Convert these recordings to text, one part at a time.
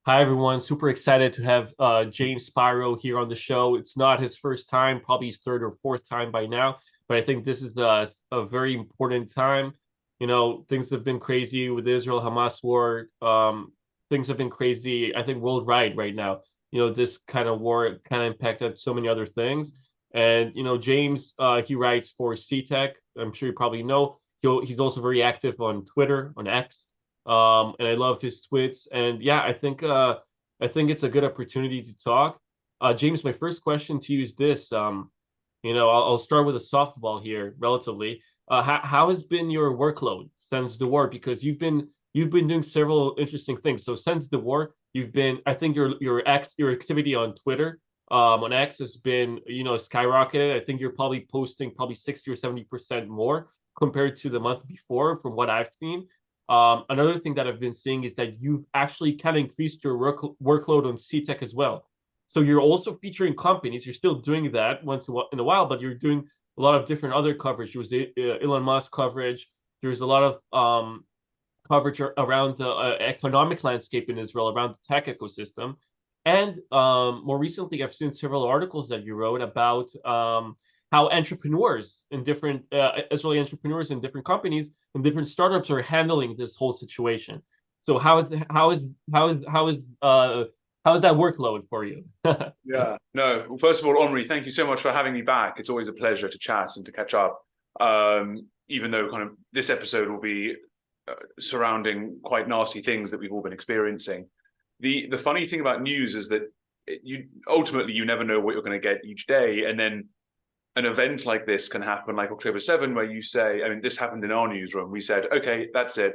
Hi, everyone. Super excited to have James Spiro here on the show. It's not his first time, probably his third or fourth time by now, but I think this is a very important time. You know, things have been crazy with the Israel-Hamas war. Things have been crazy, I think, worldwide right now. You know, this kind of war kind of impacted so many other things. And, you know, James, he writes for CTech. I'm sure you probably know. He's also very active on Twitter, on X, and I loved his tweets. And yeah, I think it's a good opportunity to talk. James, my first question to you is this. You know, I'll start with a softball here, relatively. How has been your workload since the war? Because you've been doing several interesting things. So since the war, you've been, I think your activity on Twitter, on X has been, you know, skyrocketed. I think you're probably posting probably 60 or 70% more compared to the month before, from what I've seen. Another thing that I've been seeing is that you've actually kind of increased your workload on CTech as well. So you're also featuring companies. You're still doing that once in a while, but you're doing a lot of different other coverage. There was the Elon Musk coverage. There's a lot of coverage around the economic landscape in Israel, around the tech ecosystem. And more recently, I've seen several articles that you wrote about how entrepreneurs in different Israeli entrepreneurs in different companies and different startups are handling this whole situation. So how is that workload for you? Yeah, no. Well, first of all, Omri, thank you so much for having me back. It's always a pleasure to chat and to catch up. Even though kind of this episode will be surrounding quite nasty things that we've all been experiencing. The funny thing about news is that you never know what you're going to get each day, and then an event like this can happen, like October 7, where you say, I mean, this happened in our newsroom. We said, okay, that's it.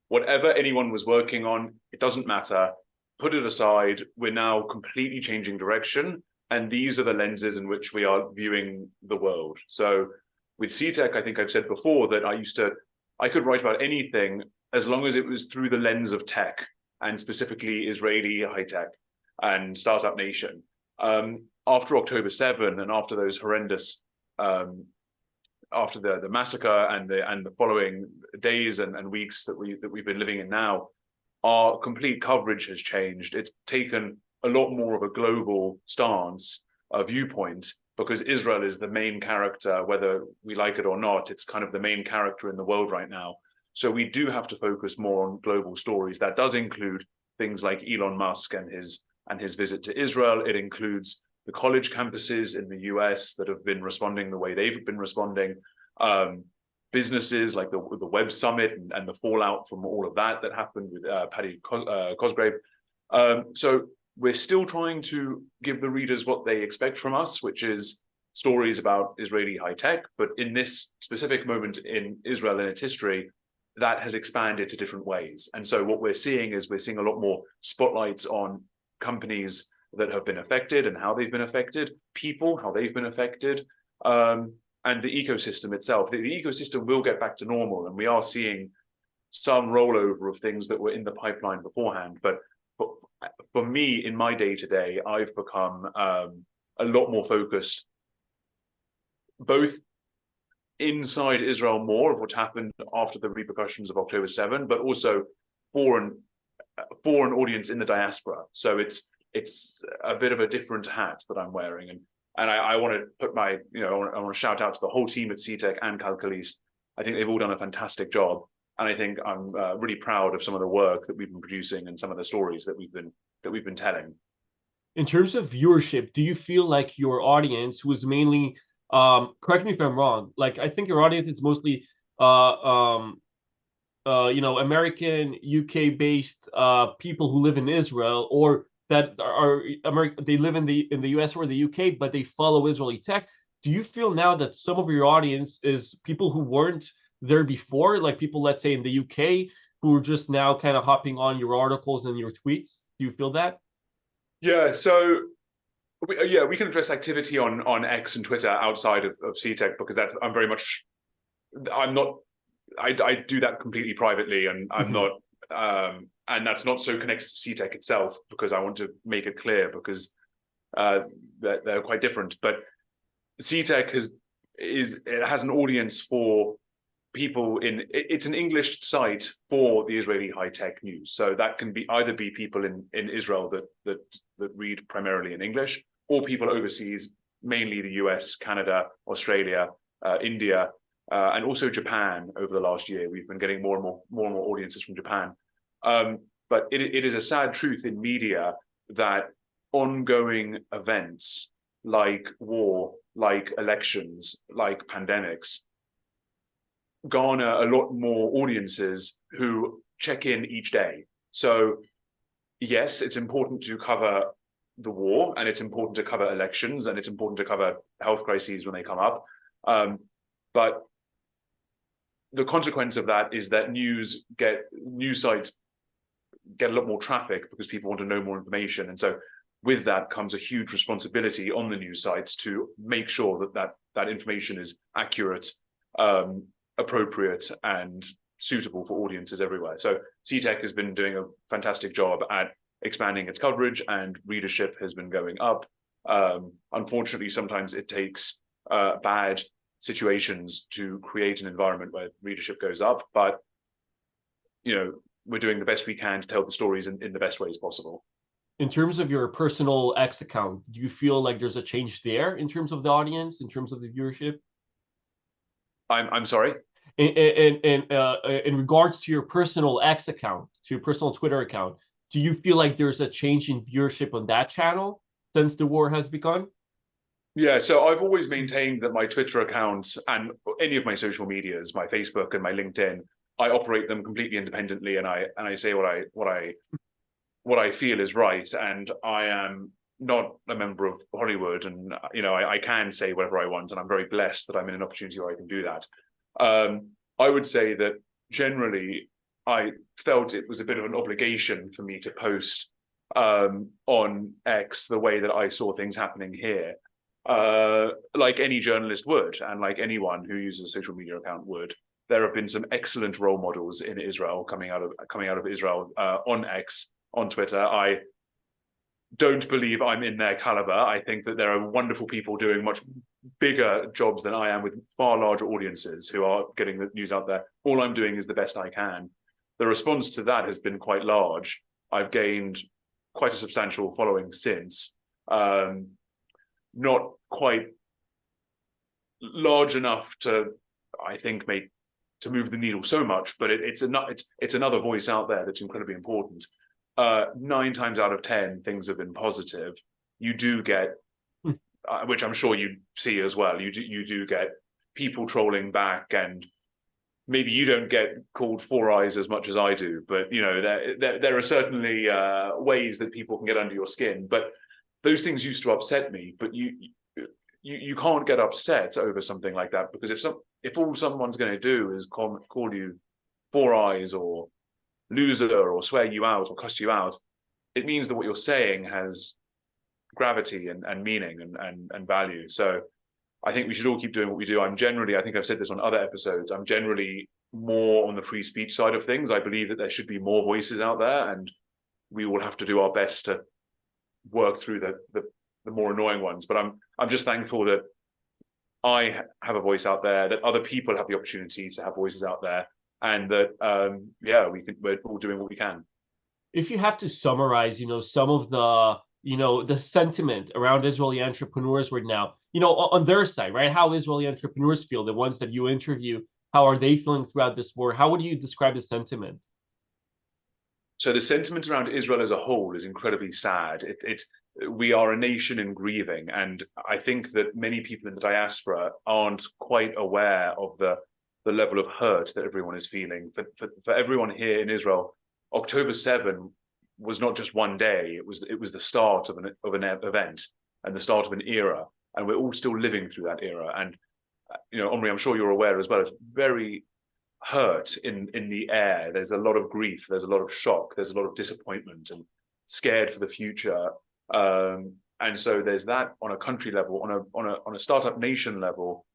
Whatever anyone was working on, it doesn't matter. Put it aside. We're now completely changing direction. And these are the lenses in which we are viewing the world. So with CTech, I think I've said before that I could write about anything as long as it was through the lens of tech, and specifically Israeli high tech and startup nation. After October 7 and after those horrendous after the massacre and the following days and weeks that we've been living in now, our complete coverage has changed. It's taken a lot more of a global stance, a viewpoint, because Israel is the main character, whether we like it or not. It's kind of the main character in the world right now. So we do have to focus more on global stories. That does include things like Elon Musk and his visit to Israel. It includes the college campuses in the US that have been responding the way they've been responding, businesses like the Web Summit and the fallout from all of that happened with Paddy Cosgrave. So we're still trying to give the readers what they expect from us, which is stories about Israeli high tech. But in this specific moment in Israel and its history, that has expanded to different ways. And so what we're seeing is a lot more spotlights on companies that have been affected and how they've been affected, people, how they've been affected, and the ecosystem itself. The ecosystem will get back to normal, and we are seeing some rollover of things that were in the pipeline beforehand. But for me, in my day-to-day, I've become a lot more focused, both inside Israel more of what happened after the repercussions of October 7, but also for an audience in the diaspora. So it's a bit of a different hat that I'm wearing. And I want to put I want to shout out to the whole team at CTech and Calcalist. I think they've all done a fantastic job. And I think I'm really proud of some of the work that we've been producing and some of the stories that we've been telling. In terms of viewership, do you feel like your audience was mainly, correct me if I'm wrong, like I think your audience is mostly uh, um, you know, American, UK based people who live in Israel or that are American, they live in the US or the UK, but they follow Israeli tech. Do you feel now that some of your audience is people who weren't there before, like people, let's say in the UK, who are just now kind of hopping on your articles and your tweets? Do you feel that? Yeah, so we can address activity on X and Twitter outside of CTech, because I'm not I do that completely privately, and I'm not and that's not so connected to CTech itself, because I want to make it clear, because they're quite different. But CTech has an audience for people it's an English site for the Israeli high-tech news. So that can be either be people in Israel that read primarily in English, or people overseas, mainly the US, Canada, Australia, India, and also Japan. Over the last year, we've been getting more and more audiences from Japan. But it is a sad truth in media that ongoing events like war, like elections, like pandemics, garner a lot more audiences who check in each day. So yes, it's important to cover the war, and it's important to cover elections, and it's important to cover health crises when they come up. But the consequence of that is that news sites get a lot more traffic because people want to know more information. And so with that comes a huge responsibility on the news sites to make sure that information is accurate, appropriate, and suitable for audiences everywhere. So CTech has been doing a fantastic job at expanding its coverage, and readership has been going up. Unfortunately, sometimes it takes bad situations to create an environment where readership goes up, but we're doing the best we can to tell the stories in the best ways possible. In terms of your personal X account, do you feel like there's a change there in terms of the audience, in terms of the viewership? I'm sorry? In regards to your personal X account, to your personal Twitter account, do you feel like there's a change in viewership on that channel since the war has begun? Yeah, so I've always maintained that my Twitter account and any of my social medias, my Facebook and my LinkedIn, I operate them completely independently, and I say what I feel is right. And I am not a member of Hollywood, and I can say whatever I want, and I'm very blessed that I'm in an opportunity where I can do that. I would say that generally I felt it was a bit of an obligation for me to post on X the way that I saw things happening here, like any journalist would, and like anyone who uses a social media account would. There have been some excellent role models in Israel coming out of Israel on X, on Twitter. I don't believe I'm in their caliber. I think that there are wonderful people doing much bigger jobs than I am, with far larger audiences, who are getting the news out there. All I'm doing is the best I can. The response to that has been quite large. I've gained quite a substantial following since. Not quite large enough to, I think, to move the needle so much, but it's another voice out there that's incredibly important. 9 times out of 10, things have been positive. You do get, which I'm sure you see as well, you do get people trolling back, and maybe you don't get called Four Eyes as much as I do, but there are certainly ways that people can get under your skin. But those things used to upset me, but you can't get upset over something like that, because if all someone's going to do is call you Four Eyes or loser or swear you out or cuss you out, it means that what you're saying has gravity and meaning and value. So I think we should all keep doing what we do. I think I've said this on other episodes, I'm generally more on the free speech side of things. I believe that there should be more voices out there, and we will have to do our best to work through the more annoying ones. But I'm just thankful that I have a voice out there, that other people have the opportunity to have voices out there, and that we're all doing what we can. If you have to summarize, some of the sentiment around Israeli entrepreneurs right now, on their side, right? How Israeli entrepreneurs feel, the ones that you interview, how are they feeling throughout this war? How would you describe the sentiment? So the sentiment around Israel as a whole is incredibly sad. We are a nation in grieving, and I think that many people in the diaspora aren't quite aware of the level of hurt that everyone is feeling. For everyone here in Israel, October 7 was not just one day. It was the start of an event and the start of an era, and we're all still living through that era. And Omri, I'm sure you're aware as well, it's very hurt in the air. There's a lot of grief, there's a lot of shock, there's a lot of disappointment and scared for the future. And so there's that on a country level, on a startup nation level.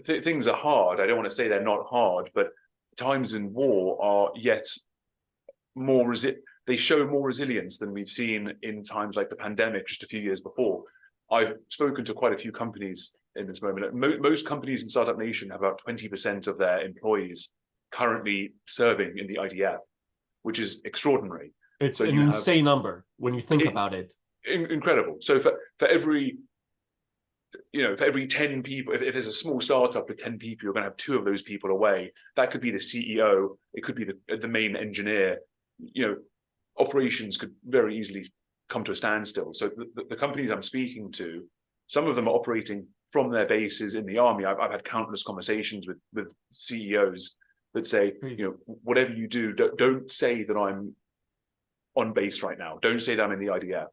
Things are hard. I don't want to say they're not hard, but times in war are yet more they show more resilience than we've seen in times like the pandemic just a few years before. I've spoken to quite a few companies in this moment. Most companies in Startup Nation have about 20% of their employees currently serving in the IDF, which is extraordinary. It's so an you insane number when you think have about it. Incredible. So for every, for every 10 people, if there's a small startup with 10 people, you're going to have 2 of those people away. That could be the CEO. It could be the main engineer. Operations could very easily come to a standstill. So the companies I'm speaking to, some of them are operating from their bases in the army. I've had countless conversations with CEOs that say, whatever you do, don't say that I'm on base right now. Don't say that I'm in the IDF,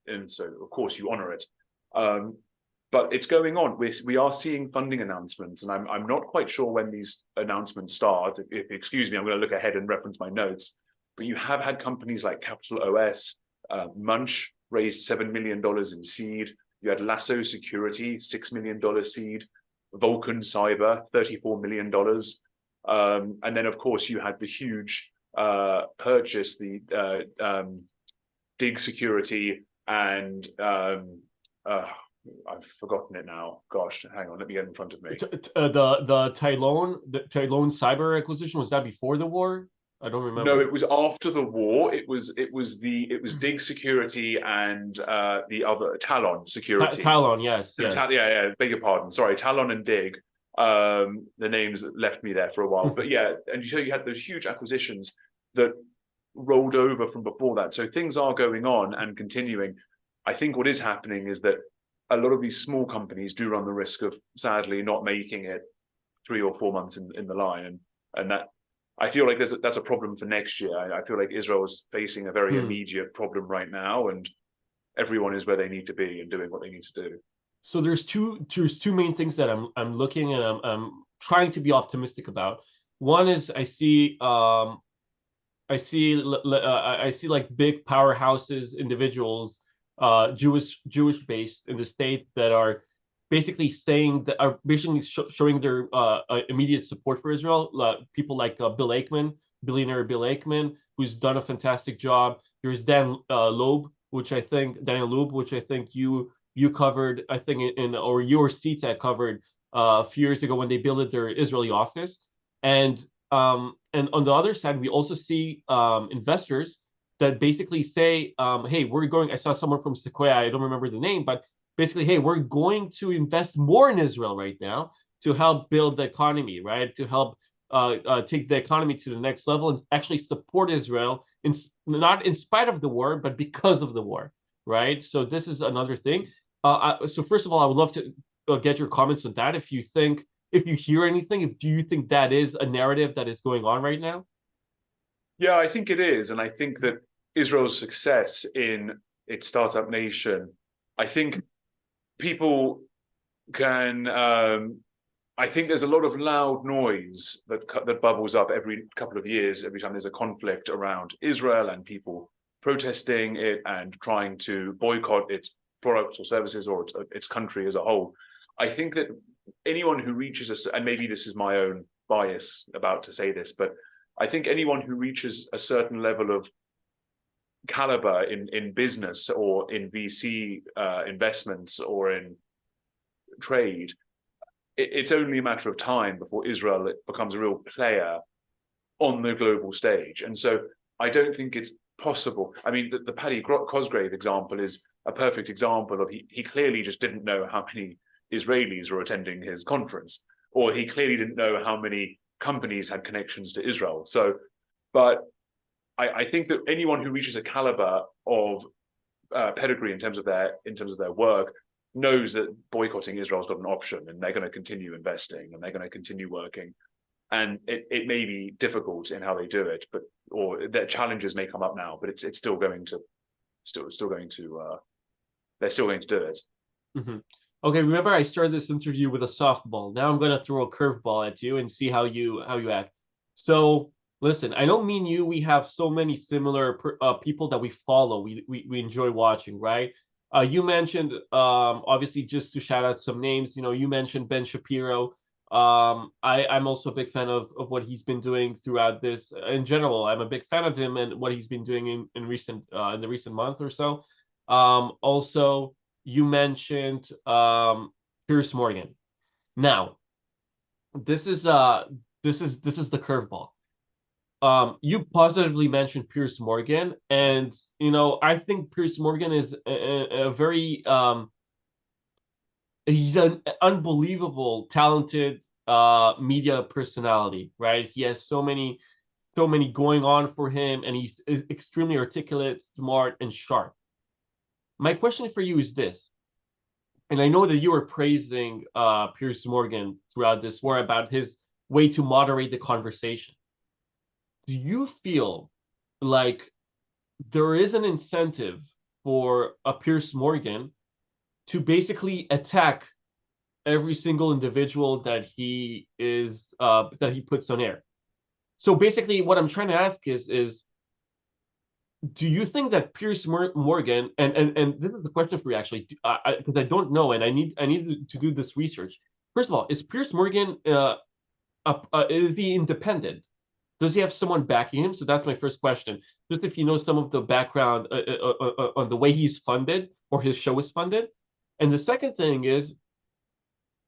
and so of course you honor it. But it's going on. We are seeing funding announcements, and I'm not quite sure when these announcements start. If excuse me, I'm going to look ahead and reference my notes. But you have had companies like Capital OS, Munch raised $7 million in seed. You had Lasso Security, $6 million seed. Vulcan Cyber, $34 million. And then, of course, you had the huge purchase, the Dig Security, and I've forgotten it now. Gosh, hang on, let me get it in front of me. The Tylone cyber acquisition, was that before the war? I don't remember. No, it was after the war. It was Dig Security and the other Talon Security. Talon, yes. Yeah. Beg your pardon. Sorry, Talon and Dig. The names left me there for a while, but yeah, and you had those huge acquisitions that rolled over from before that. So things are going on and continuing. I think what is happening is that a lot of these small companies do run the risk of sadly not making it 3 or 4 months in the line, and that I feel like that's a problem for next year. I feel like Israel is facing a very immediate problem right now, and everyone is where they need to be and doing what they need to do. So there's two main things that I'm looking and I'm trying to be optimistic about. One is I see like big powerhouses, individuals, Jewish based in the state, that are basically saying that are basically showing their immediate support for Israel. People like billionaire Bill Ackman, who's done a fantastic job. There's Daniel Loeb, which I think you covered, I think, or your CTech covered a few years ago when they built their Israeli office. And on the other side, we also see investors that basically say, hey, I saw someone from Sequoia, I don't remember the name, but basically, hey, we're going to invest more in Israel right now to help build the economy, right? To help take the economy to the next level and actually support Israel, not in spite of the war, but because of the war, right? So this is another thing. So first of all, I would love to get your comments on that. If you hear anything, do you think that is a narrative that is going on right now? Yeah, I think it is. And I think that Israel's success in its startup nation, I think people can, I think there's a lot of loud noise that bubbles up every couple of years, every time there's a conflict around Israel and people protesting it and trying to boycott its products or services or its country as a whole. I think that anyone who reaches us, and maybe this is my own bias about to say this, but I think anyone who reaches a certain level of caliber in business or in VC investments or in trade, it's only a matter of time before Israel becomes a real player on the global stage. And so I don't think it's possible. I mean, the Paddy Cosgrave example is a perfect example of he clearly just didn't know how many Israelis were attending his conference, or he clearly didn't know how many companies had connections to Israel. So, but I think that anyone who reaches a caliber of pedigree in terms of their work knows that boycotting Israel is not an option, and they're going to continue investing and they're going to continue working. And it may be difficult in how they do it, or their challenges may come up now, but they're still going to do it. Mm-hmm. Okay, remember I started this interview with a softball. Now I'm going to throw a curveball at you and see how you act. So listen, I know me and you, we have so many similar people that we follow, we enjoy watching, right? You mentioned, obviously, just to shout out some names, you mentioned Ben Shapiro. I'm also a big fan of what he's been doing throughout this. In general, I'm a big fan of him and what he's been doing in the recent month or so. Also, you mentioned Piers Piers Morgan. Now, this is the curveball. You positively mentioned Piers Morgan, and I think Piers Morgan is a very he's an unbelievable talented media personality, right? He has so many going on for him, and he's extremely articulate, smart, and sharp. My question for you is this, and I know that you were praising Piers Morgan throughout this war about his way to moderate the conversation. Do you feel like there is an incentive for a Piers Morgan to basically attack every single individual that he puts on air? So basically, what I'm trying to ask is do you think that Piers Morgan, and this is the question for you actually, because I don't know, and I need to do this research. First of all, is Piers Morgan is he independent? Does he have someone backing him? So that's my first question. Just if you know some of the background on the way he's funded or his show is funded. And the second thing is,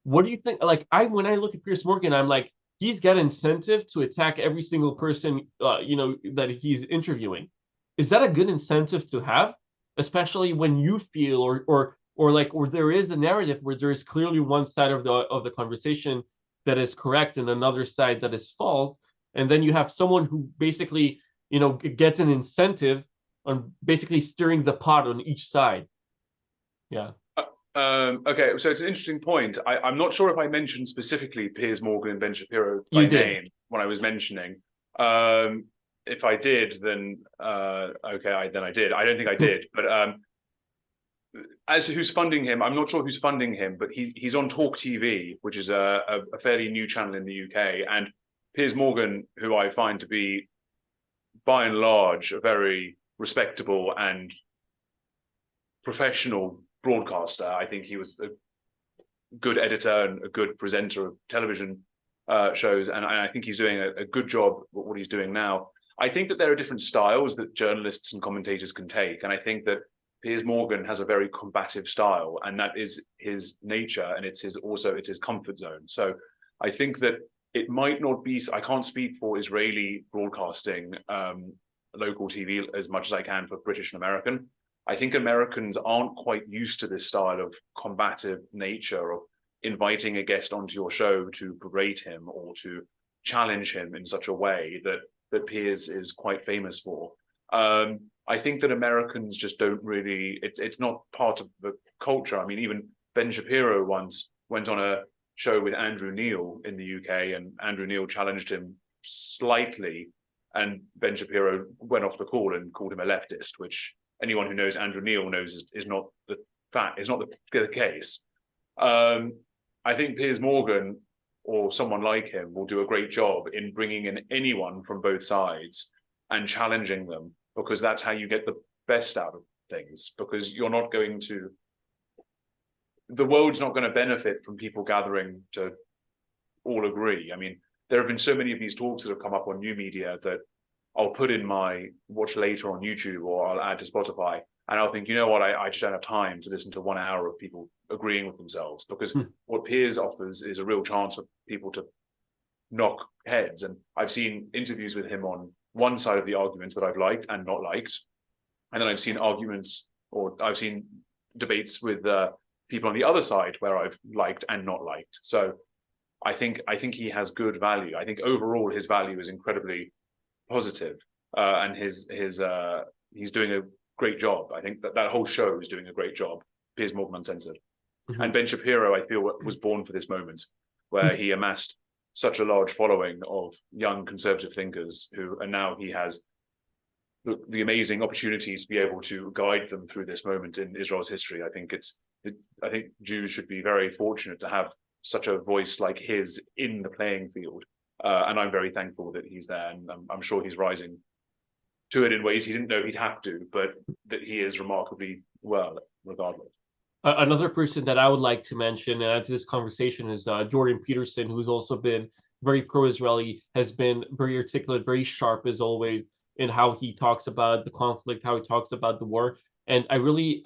what do you think? Like, when I look at Piers Morgan, I'm like, he's got incentive to attack every single person, that he's interviewing. Is that a good incentive to have, especially when you feel or there is a narrative where there is clearly one side of the conversation that is correct and another side that is false, and then you have someone who basically gets an incentive on basically stirring the pot on each side. Yeah. Okay, so it's an interesting point. I'm not sure if I mentioned specifically Piers Morgan Ben Shapiro by You did. name when I was mentioning. If I did, then okay, then I did. I don't think I did, but as to who's funding him, I'm not sure who's funding him, but he's on Talk TV, which is a fairly new channel in the UK, and Piers Morgan, who I find to be, by and large, a very respectable and professional broadcaster. I think he was a good editor and a good presenter of television shows, and I think he's doing a good job with what he's doing now. I think that there are different styles that journalists and commentators can take, and I think that Piers Morgan has a very combative style, and that is his nature, and it's his comfort zone. So I think that it might not be, I can't speak for Israeli broadcasting, local TV as much as I can for British and American. I think Americans aren't quite used to this style of combative nature of inviting a guest onto your show to berate him or to challenge him in such a way that Piers is quite famous for. I think that Americans just don't really, it's not part of the culture. I mean, even Ben Shapiro once went on a show with Andrew Neil in the UK, and Andrew Neil challenged him slightly, and Ben Shapiro went off the call and called him a leftist, which anyone who knows Andrew Neil knows is not the fact, is not the case. I think Piers Morgan or someone like him will do a great job in bringing in anyone from both sides and challenging them, because that's how you get the best out of things, because you're not going to, the world's not going to benefit from people gathering to all agree. I mean, there have been so many of these talks that have come up on new media that I'll put in my watch later on YouTube, or I'll add to Spotify, and I'll think, you know what, I just don't have time to listen to 1 hour of people agreeing with themselves, because what Piers offers is a real chance for people to knock heads. And I've seen interviews with him on one side of the argument that I've liked and not liked, and then I've seen arguments, or I've seen debates with people on the other side where I've liked and not liked. So I think he has good value. I think overall his value is incredibly positive, and he's doing a great job. I think that whole show is doing a great job. Piers Morgan Uncensored. And Ben Shapiro, I feel, was born for this moment, where he amassed such a large following of young conservative thinkers and now he has the amazing opportunity to be able to guide them through this moment in Israel's history. I think Jews should be very fortunate to have such a voice like his in the playing field. And I'm very thankful that he's there, and I'm sure he's rising to it in ways he didn't know he'd have to, but that he is remarkably well, regardless. Another person that I would like to mention and add to this conversation is Jordan Petersen, who's also been very pro-Israeli, has been very articulate, very sharp as always in how he talks about the conflict, how he talks about the war. And I really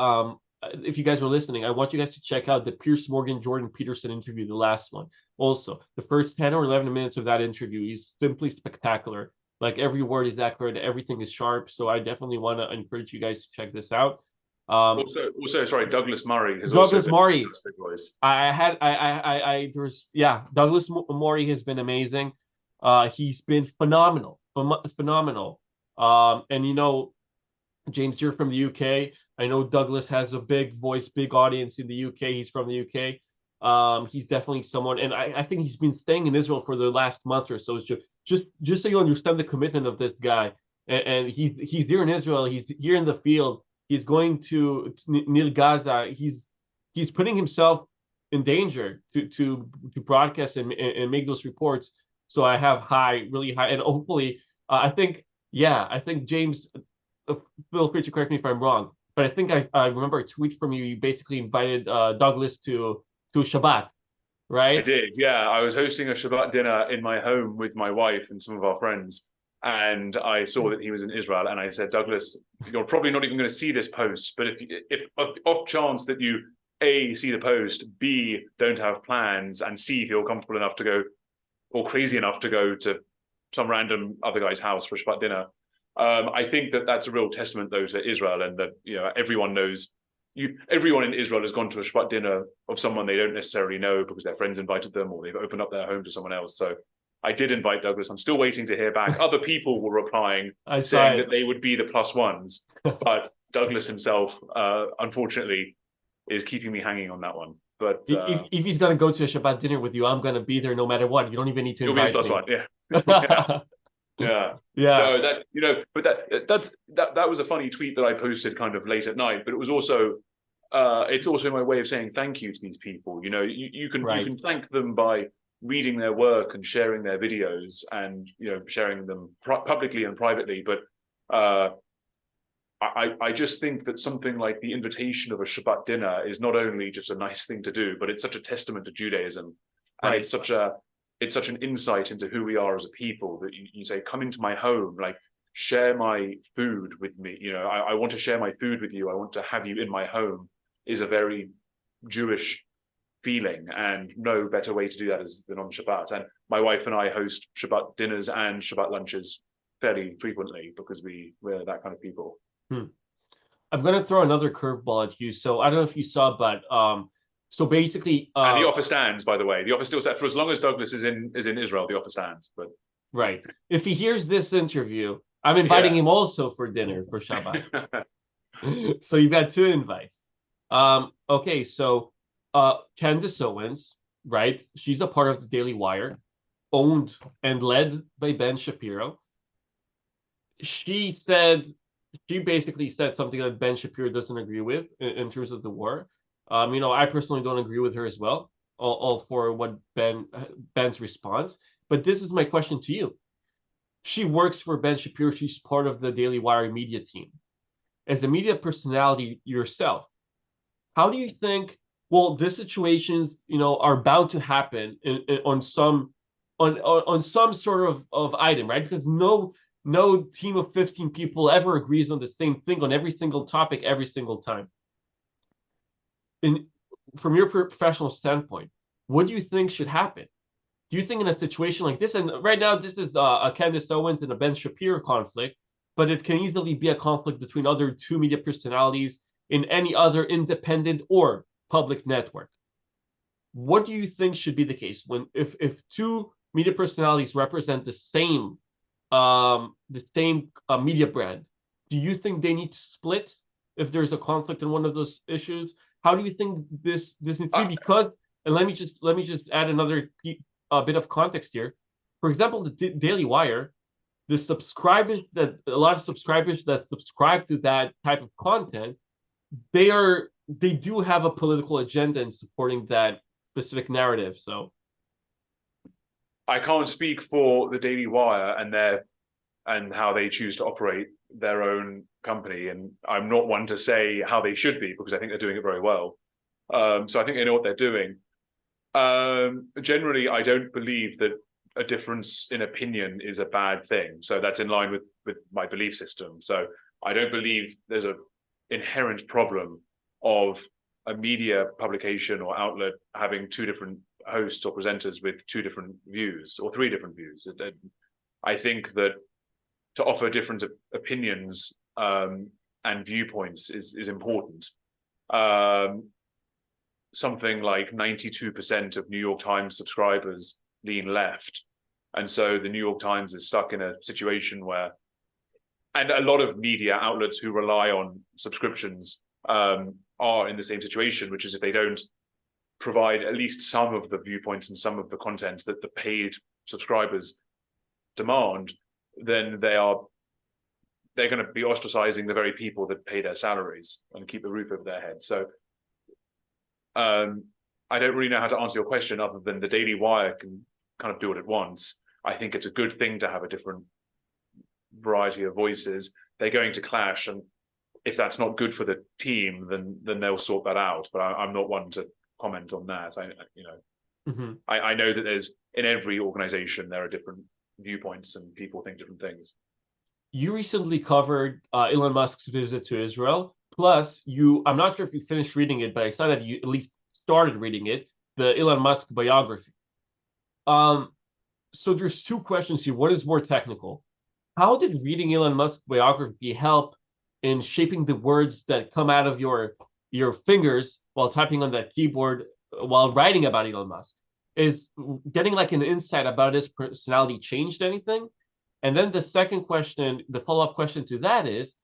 if you guys were listening, I want you guys to check out the Piers Morgan Jordan Petersen interview, the last one. Also, the first 10 or 11 minutes of that interview is simply spectacular. Like every word is accurate, everything is sharp. So I definitely want to encourage you guys to check this out. Also, sorry, Douglas Murray has also Douglas been Murray. a big voice. Douglas Murray has been amazing. He's been phenomenal. And you know, James, you're from the UK. I know Douglas has a big voice, big audience in the UK. He's from the UK. He's definitely someone, and I think he's been staying in Israel for the last month or so. It's just so you understand the commitment of this guy. And he's here in Israel. He's here in the field. He's going to near Gaza. He's putting himself in danger to broadcast and make those reports. So I have really high, and hopefully, I think James, feel free to correct me if I'm wrong, but I think I remember a tweet from you. You basically invited Douglas to Shabbat, right? I did, yeah. I was hosting a Shabbat dinner in my home with my wife and some of our friends, and I saw that he was in Israel, and I said, Douglas, you're probably not even going to see this post, but if off chance that you A, see the post, B, don't have plans, and C, feel comfortable enough to go, or crazy enough to go to some random other guy's house for a Shabbat dinner. I think that that's a real testament, though, to Israel, and that, you know, everyone knows. Everyone in Israel has gone to a Shabbat dinner of someone they don't necessarily know because their friends invited them or they've opened up their home to someone else. So I did invite Douglas. I'm still waiting to hear back. Other people were replying saying that they would be the plus ones, but Douglas himself, unfortunately, is keeping me hanging on that one. But if he's gonna go to a Shabbat dinner with you, I'm gonna be there no matter what. You don't even need to invite me. You'll be his plus one, yeah. Yeah. No, that, you know, but that was a funny tweet that I posted kind of late at night, but it was also it's also my way of saying thank you to these people. You know, you can thank them by reading their work and sharing their videos and, you know, sharing them publicly and privately, but I just think that something like the invitation of a Shabbat dinner is not only just a nice thing to do, but it's such a testament to Judaism, and it's such an insight into who we are as a people that you say, come into my home, like share my food with me. You know, I want to share my food with you. I want to have you in my home is a very Jewish feeling, and no better way to do that than on Shabbat. And my wife and I host Shabbat dinners and Shabbat lunches fairly frequently because we're that kind of people. I'm going to throw another curveball at you. So I don't know if you saw, but so basically, and the offer stands. By the way, the offer still set for as long as Douglas is in Israel. The offer stands. But right, if he hears this interview, I'm inviting him also for dinner for Shabbat. So you've got two invites. Okay, so Candace Owens, right? She's a part of the Daily Wire, owned and led by Ben Shapiro. She basically said something that Ben Shapiro doesn't agree with in terms of the war. You know, I personally don't agree with her as well, all for what Ben's response. But this is my question to you. She works for Ben Shapiro. She's part of the Daily Wire media team. As a media personality yourself, how do you think, well, these situations, you know, are bound to happen on some sort of item, right? Because no team of 15 people ever agrees on the same thing on every single topic every single time. From your professional standpoint, what do you think should happen? Do you think in a situation like this, and right now this is a Candace Owens and a Ben Shapiro conflict, but it can easily be a conflict between other two media personalities in any other independent or public network. What do you think should be the case if two media personalities represent the same media brand? Do you think they need to split if there's a conflict in one of those issues? How do you think this needs to be? Because, and let me just add another bit of context here. For example, the Daily Wire, a lot of subscribers that subscribe to that type of content, they do have a political agenda in supporting that specific narrative. So I can't speak for the Daily Wire and how they choose to operate their own company, and I'm not one to say how they should be because I think they're doing it very well. So I think they know what they're doing. Generally, I don't believe that a difference in opinion is a bad thing. So that's in line with my belief system. So I don't believe there's an inherent problem of a media publication or outlet having two different hosts or presenters with two different views or three different views. I think that to offer different opinions and viewpoints is important. Something like 92% of New York Times subscribers lean left. And so the New York Times is stuck in a situation where, and a lot of media outlets who rely on subscriptions are in the same situation, which is if they don't provide at least some of the viewpoints and some of the content that the paid subscribers demand, then they're going to be ostracizing the very people that pay their salaries and keep the roof over their head. So I don't really know how to answer your question other than the Daily Wire can kind of do it at once. I think it's a good thing to have a different variety of voices. They're going to clash, and if that's not good for the team, then they'll sort that out. But I'm not one to comment on that. I know that there's, in every organization there are different viewpoints and people think different things. You recently covered Elon Musk's visit to Israel. Plus, I'm not sure if you finished reading it, but I saw that you at least started reading it, the Elon Musk biography. So there's two questions here. What is more technical? How did reading Elon Musk biography help in shaping the words that come out of your fingers while typing on that keyboard while writing about Elon Musk? Is getting like an insight about his personality changed anything? And then the second question, the follow-up question to that is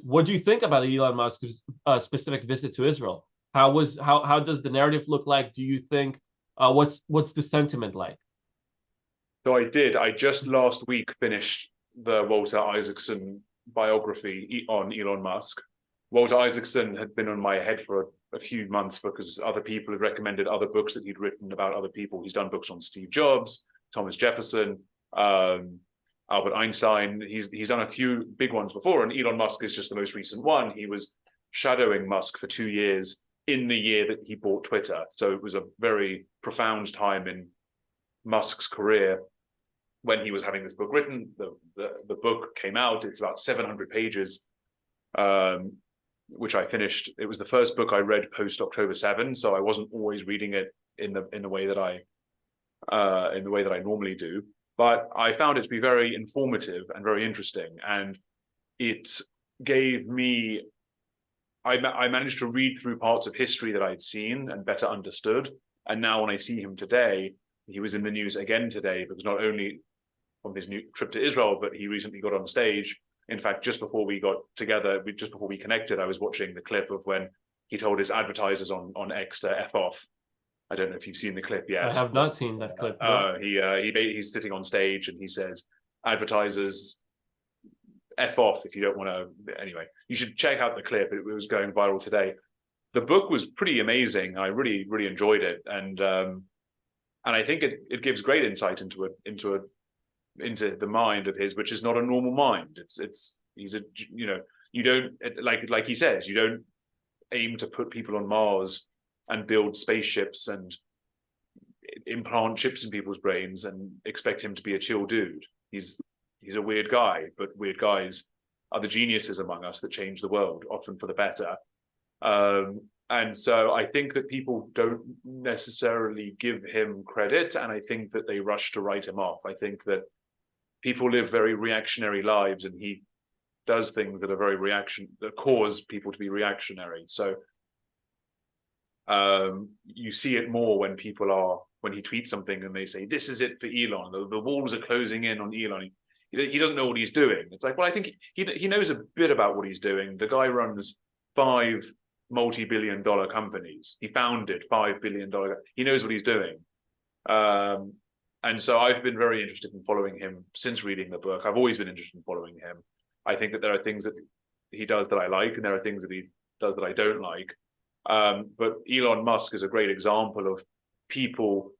what do you think about Elon Musk's specific visit to Israel? How does the narrative look like? Do you think what's the sentiment like? So I just last week finished the Walter Isaacson biography on Elon Musk. Walter Isaacson had been on my head for a few months because other people had recommended other books that he'd written about other people. He's done books on Steve Jobs, Thomas Jefferson, Albert Einstein. He's done a few big ones before, and Elon Musk is just the most recent one. He was shadowing Musk for 2 years in the year that he bought Twitter. So it was a very profound time in Musk's career when he was having this book written. The book came out. It's about 700 pages, which I finished. It was the first book I read post October 7, so I wasn't always reading it in the way that I normally do. But I found it to be very informative and very interesting, and it gave me. I managed to read through parts of history that I'd seen and better understood. And now when I see him today, he was in the news again today because not only from his new trip to Israel, but he recently got on stage. In fact, just before we got together, just before we connected, I was watching the clip of when he told his advertisers on X to F off. I don't know if you've seen the clip yet. I have not seen that clip. No. He's sitting on stage and he says, advertisers, F off if you don't want to. Anyway, you should check out the clip. It was going viral today. The book was pretty amazing. I really, really enjoyed it. And I think it gives great insight into the mind of his, which is not a normal mind. He's a, you don't, like he says, you don't aim to put people on Mars and build spaceships and implant chips in people's brains and expect him to be a chill dude. He's a weird guy, but weird guys are the geniuses among us that change the world, often for the better. And so I think that people don't necessarily give him credit, and I think that they rush to write him off. I think that people live very reactionary lives, and he does things that are that cause people to be reactionary. So you see it more when he tweets something and they say, this is it for Elon. The walls are closing in on Elon. He doesn't know what he's doing. It's like, well, I think he knows a bit about what he's doing. The guy runs 5 multi-billion-dollar companies. He founded $5 billion. He knows what he's doing. And so I've been very interested in following him since reading the book. I've always been interested in following him. I think that there are things that he does that I like, and there are things that he does that I don't like. But Elon Musk is a great example of people's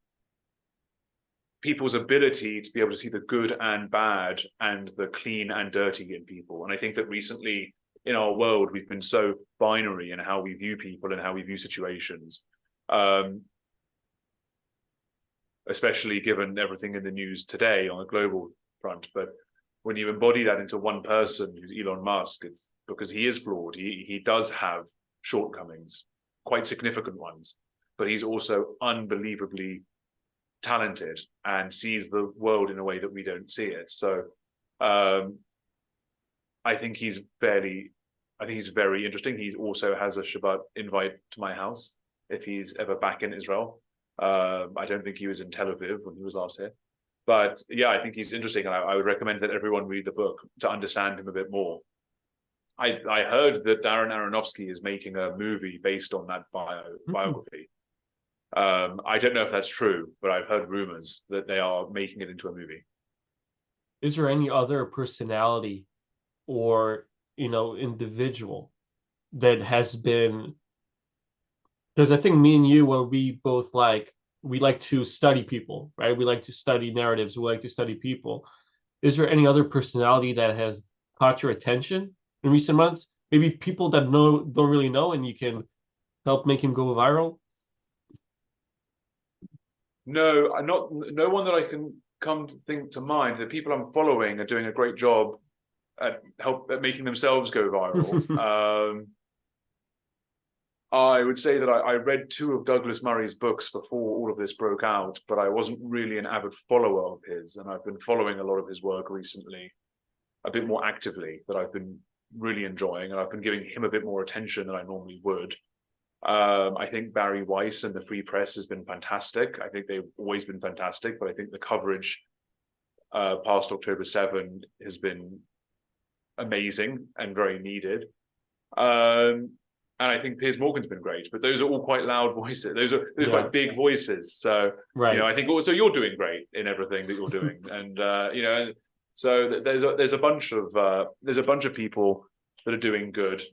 ability to be able to see the good and bad and the clean and dirty in people. And I think that recently in our world, we've been so binary in how we view people and how we view situations, especially given everything in the news today on a global front. But when you embody that into one person who's Elon Musk, it's because he is flawed. He does have shortcomings, quite significant ones, but he's also unbelievably talented and sees the world in a way that we don't see it. So I think he's very interesting. He also has a Shabbat invite to my house if he's ever back in Israel. I don't think he was in Tel Aviv when he was last here. But yeah, I think he's interesting, and I would recommend that everyone read the book to understand him a bit more. I heard that Darren Aronofsky is making a movie based on that biography. I don't know if that's true, but I've heard rumors that they are making it into a movie. Is there any other personality or, individual that has been, because I think me and you, where we both we like to study people, right? We like to study narratives. We like to study people. Is there any other personality that has caught your attention in recent months? Maybe people that don't really know, and you can help make him go viral? No, no one that I can come to think to mind. The people I'm following are doing a great job at making themselves go viral. I would say that I read 2 of Douglas Murray's books before all of this broke out, but I wasn't really an avid follower of his, and I've been following a lot of his work recently, a bit more actively, that I've been really enjoying, and I've been giving him a bit more attention than I normally would. I think Barry Weiss and the Free Press has been fantastic. I think they've always been fantastic, but I think the coverage past October 7 has been amazing and very needed. And I think Piers Morgan's been great, but those are all quite loud voices. Those are quite big voices. So, I think also you're doing great in everything that you're doing. And, so there's a bunch of people that are doing good.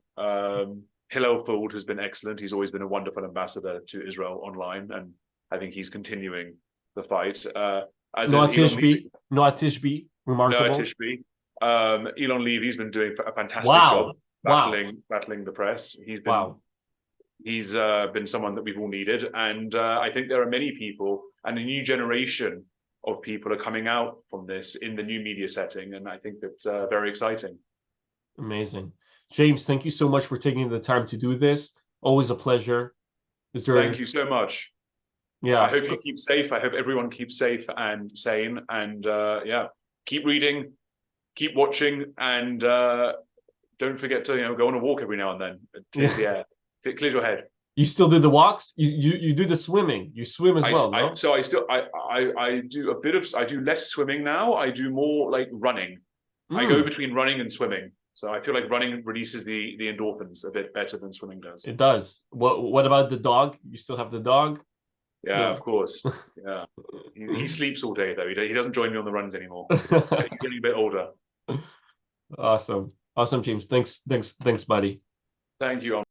Hillel Fuld has been excellent. He's always been a wonderful ambassador to Israel online, and I think he's continuing the fight. Noah Tishby, remarkable. Noah Tishby. Elon Levy's been doing a fantastic job battling the press. He's been someone that we've all needed, and I think there are many people, and a new generation of people are coming out from this in the new media setting, and I think that's very exciting. Amazing. James, thank you so much for taking the time to do this. Always a pleasure. Thank you so much. Yeah. I hope you keep safe. I hope everyone keeps safe and sane. And keep reading, keep watching, and don't forget to go on a walk every now and then. It clears the air. It clears your head. You still do the walks? You do the swimming. You swim as well, no? So I do a bit of, I do less swimming now. I do more like running. I go between running and swimming. So I feel like running releases the endorphins a bit better than swimming does. It does. What about the dog? You still have the dog? Yeah, of course. Yeah, he sleeps all day though. He doesn't join me on the runs anymore. He's getting a bit older. Awesome, James. Thanks, buddy. Thank you.